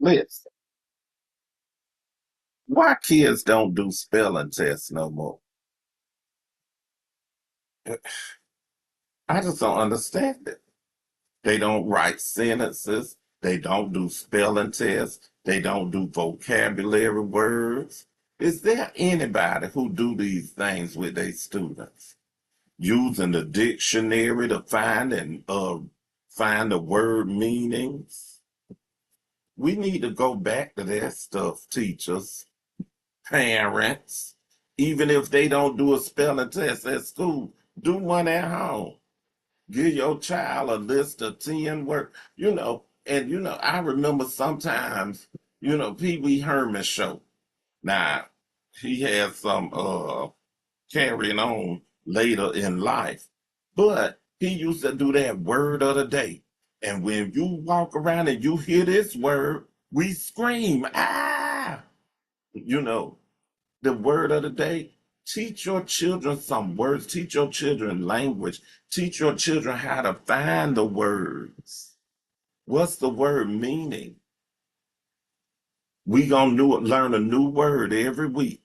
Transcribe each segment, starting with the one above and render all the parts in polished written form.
Listen, why kids don't do spelling tests no more? I just don't understand it. They don't write sentences. They don't do spelling tests. They don't do vocabulary words. Is there anybody who do these things with their students? Using the dictionary to find the word meanings. We need to go back to that stuff, teachers, parents. Even if they don't do a spelling test at school, do one at home. Give your child a list of 10 words, I remember sometimes, Pee Wee Herman show. Now, he had some carrying on later in life. But he used to do that word of the day. And when you walk around and you hear this word, we scream, ah! You know, the word of the day. Teach your children some words. Teach your children language. Teach your children how to find the words. What's the word meaning? We gonna learn a new word every week.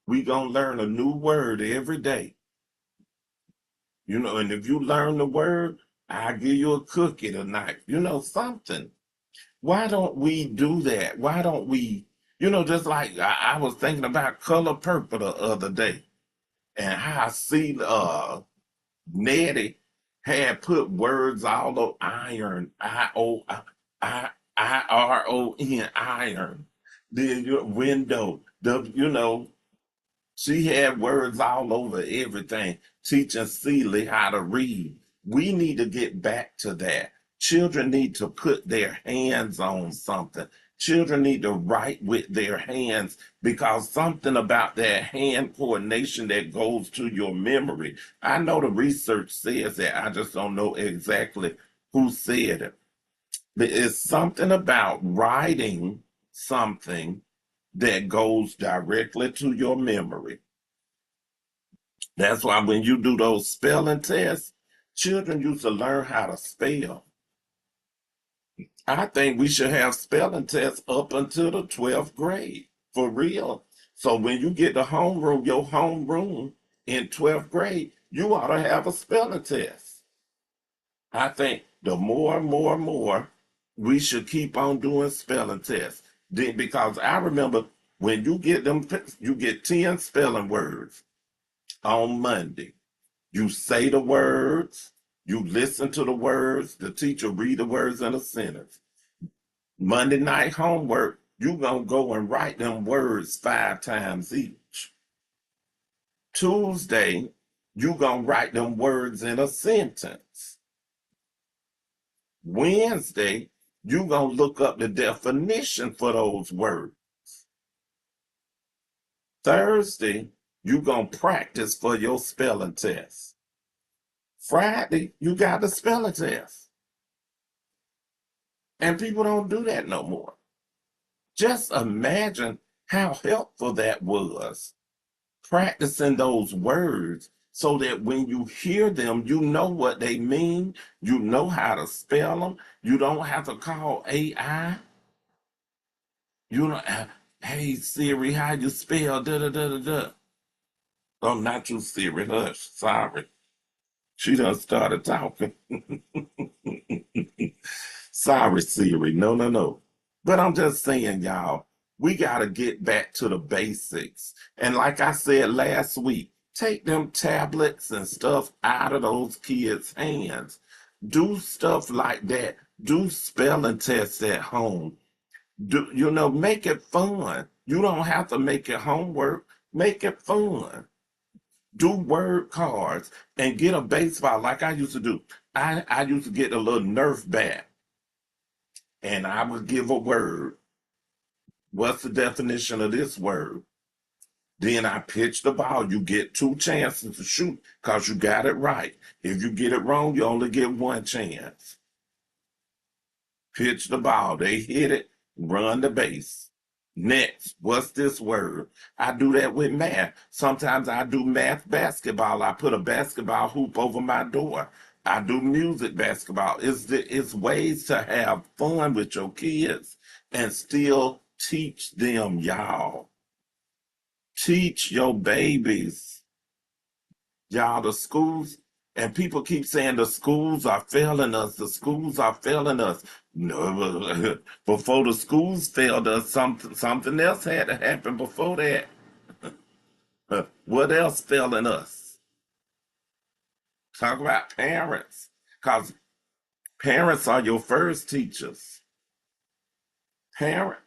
We gonna learn a new word every day. And if you learn the word, I'll give you a cookie tonight. Something. Why don't we do that? Why don't we, just like I was thinking about color purple the other day and how I see Nettie had put words all over iron, I-R-O-N, iron. Then your window, she had words all over everything, teaching Celie how to read. We need to get back to that. Children need to put their hands on something. Children need to write with their hands because something about that hand coordination that goes to your memory. I know the research says that. I just don't know exactly who said it. But it's something about writing something that goes directly to your memory. That's why when you do those spelling tests, children used to learn how to spell. I think we should have spelling tests up until the 12th grade, for real. So when you get to homeroom, your homeroom in 12th grade, you ought to have a spelling test. I think the more and more and more, we should keep on doing spelling tests. Because I remember when you get them, you get 10 spelling words on Monday. You say the words, you listen to the words, the teacher read the words in a sentence. Monday night homework, you gonna go and write them words 5 times each. Tuesday, you gonna write them words in a sentence. Wednesday, you gonna look up the definition for those words. Thursday, you gonna practice for your spelling test. Friday, you got the spelling test. And people don't do that no more. Just imagine how helpful that was. Practicing those words so that when you hear them, you know what they mean. You know how to spell them. You don't have to call AI. You know, hey Siri, how you spell da da da da da? Oh, not you, Siri. Hush. Sorry. She done started talking. Sorry, Siri. No, no, no. But I'm just saying, y'all, we got to get back to the basics. And like I said last week, take them tablets and stuff out of those kids' hands. Do stuff like that. Do spelling tests at home. Make it fun. You don't have to make it homework. Make it fun. Do word cards and get a baseball like I used to do. I used to get a little Nerf bat and I would give a word. What's the definition of this word? Then I pitch the ball. You get 2 chances to shoot because you got it right. If you get it wrong, you only get 1 chance. Pitch the ball. They hit it, run the base. Next, what's this word? I do that with math. Sometimes I do math basketball. I put a basketball hoop over my door. I do music basketball. It's ways to have fun with your kids and still teach them, y'all. Teach your babies. Y'all, the schools, and people keep saying the schools are failing us. The schools are failing us. No, before the schools failed us, something else had to happen before that. What else failing us? Talk about parents, because parents are your first teachers. Parent,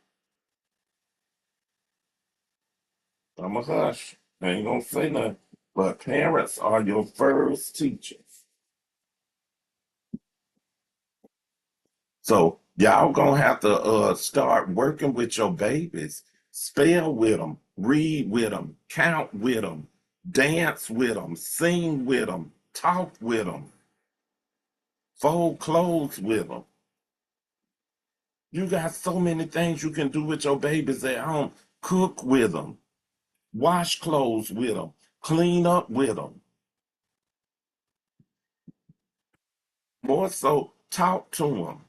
I'm a hush. I ain't gonna say nothing. But parents are your first teachers. So y'all gonna have to start working with your babies. Spell with them, read with them, count with them, dance with them, sing with them, talk with them, fold clothes with them. You got so many things you can do with your babies at home. Cook with them, wash clothes with them, clean up with them. More so, talk to them,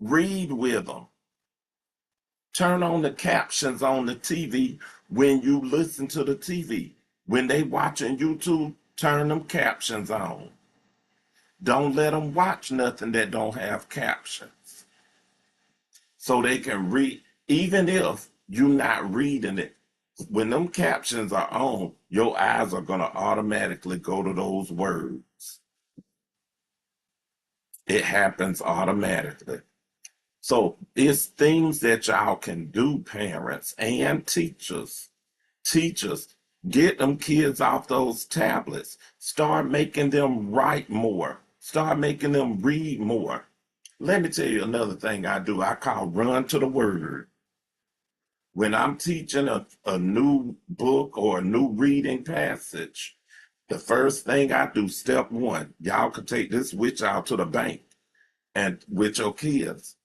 read with them. Turn on the captions on the TV when you listen to the TV. When they watching YouTube, turn them captions on. Don't let them watch nothing that don't have captions. So they can read, even if you're not reading it. When them captions are on, your eyes are going to automatically go to those words. It happens automatically. So it's things that y'all can do, parents and teachers. Teachers, get them kids off those tablets. Start making them write more. Start making them read more. Let me tell you another thing I do. I call run to the word. When I'm teaching a new book or a new reading passage, the first thing I do, step one, y'all can take this with y'all to the bank and with your kids.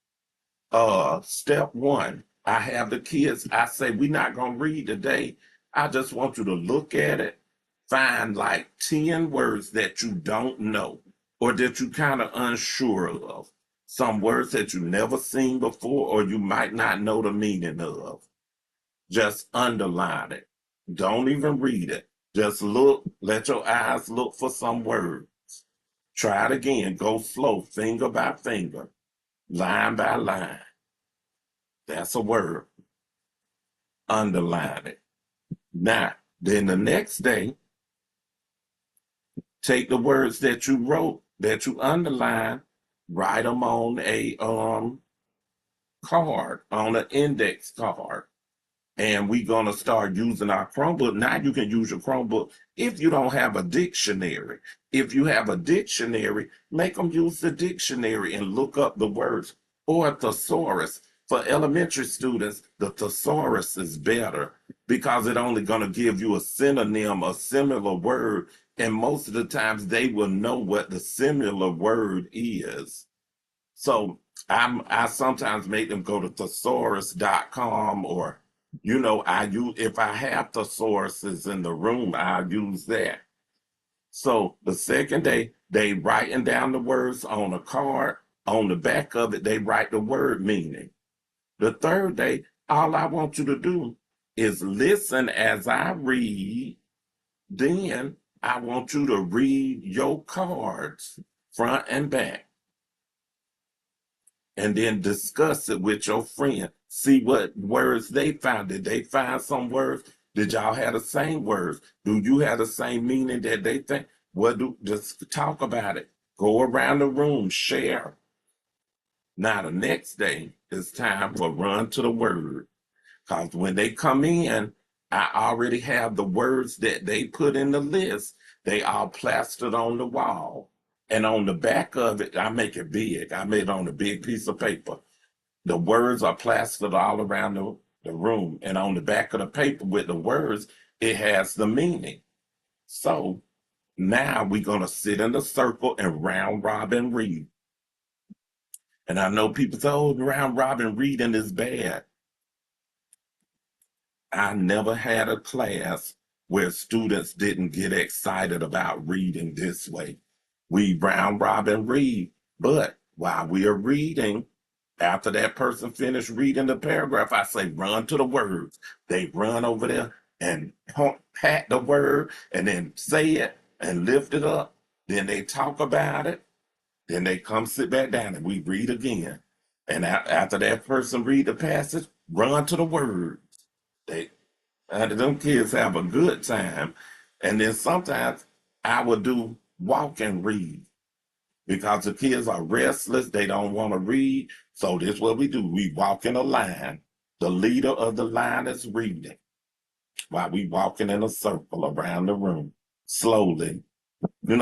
Step one, I have the kids, I say, we're not going to read today. I just want you to look at it, find like 10 words that you don't know or that you kind of unsure of. Some words that you never seen before or you might not know the meaning of. Just underline it. Don't even read it. Just look, let your eyes look for some words. Try it again. Go slow, finger by finger, line by line. That's a word. Underline it. Now, then the next day, take the words that you wrote, that you underlined, write them on a card, on an index card. And we're going to start using our Chromebook. Now you can use your Chromebook if you don't have a dictionary. If you have a dictionary, make them use the dictionary and look up the words or a thesaurus. For elementary students, the thesaurus is better because it's only going to give you a synonym, a similar word, and most of the times they will know what the similar word is. So I sometimes make them go to thesaurus.com or I use if I have thesauruses in the room, I'll use that. So the second day, they writing down the words on a card. On the back of it, they write the word meaning. The third day, all I want you to do is listen as I read. Then I want you to read your cards front and back. And then discuss it with your friend. See what words they found. Did they find some words? Did y'all have the same words? Do you have the same meaning that they think? Just talk about it. Go around the room, share. Now the next day, it's time for run to the word. Because when they come in, I already have the words that they put in the list. They all plastered on the wall. And on the back of it, I make it big. I made it on a big piece of paper. The words are plastered all around the room. And on the back of the paper with the words, it has the meaning. So now we're going to sit in a circle and round robin read. And I know people say, oh, round robin reading is bad. I never had a class where students didn't get excited about reading this way. We round robin read, but while we are reading, After that person finished reading the paragraph, I say, run to the words. They run over there and pat the word and then say it and lift it up. Then they talk about it. Then they come sit back down and we read again. And after that person read the passage, run to the words. They them kids have a good time. And then sometimes I would do walk and read because the kids are restless. They don't want to read. So this is what we do. We walk in a line. The leader of the line is reading while we walking in a circle around the room slowly.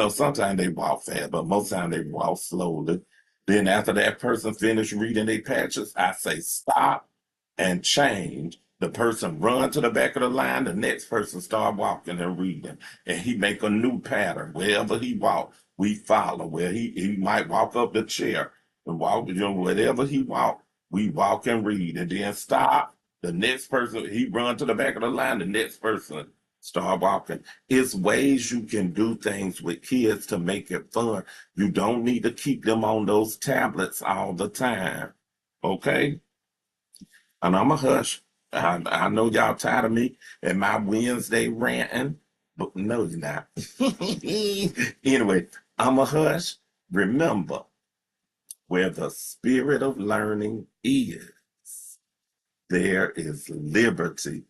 Sometimes they walk fast, but most times they walk slowly. Then after that person finished reading their patches, I say stop and change. The person run to the back of the line, the next person start walking and reading. And he make a new pattern. Wherever he walk, we follow. Where he might walk up the chair and walk, wherever he walk, we walk and read. And then stop. The next person, he run to the back of the line, the next person start walking. It's ways you can do things with kids to make it fun. You don't need to keep them on those tablets all the time. Okay? And I'm a hush. I know y'all tired of me and my Wednesday ranting, but no, you're not. Anyway, I'm a hush. Remember, where the spirit of learning is, there is liberty.